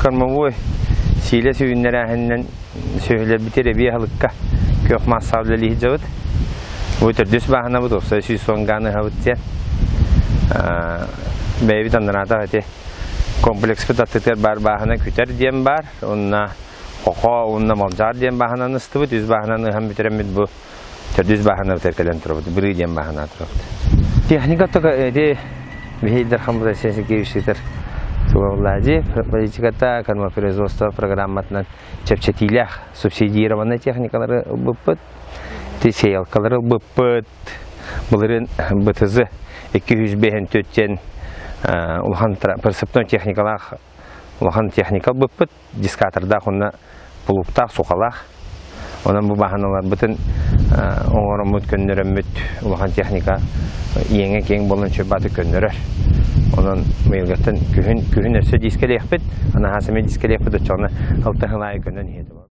karmavı sile süvinlere hennen söyle bitere bir halıkka kök masavleli hicavut. Bu tür düz bahana bu doksa şu son ganı havutya. Bebi tanrata hadi kompleks pıtattıklar bar bahana küter diyen bar. Onna Oqa onunla malcar diyen bahananı ıstıbı, düz bahananı hem bitiremedi bu. Düz bahana terkelen turabıdı, biri diyen bahana turabıdı. Техника только эти вехидер хамбуда сенси кевиштер. Сугавлади, политиката, кормопроизводство программатынан чепчетилях, субсидированный техникалары быппыт, тесеялкалары быппыт, булырын бытызы 205 төттен улхан персептон техникалах, улхан техника быппыт, дискаторда хонна пулуктах, сукалах. Онан бу баханалар бүтін оңырымыт көннөрөммүт улахан техника еңе кең болынчы баты көннөрөр. Онан мыйылгаттан күхін өсі дискелек бит, ана хасыме дискелек бит, чоны алтахылайы көннөн еді.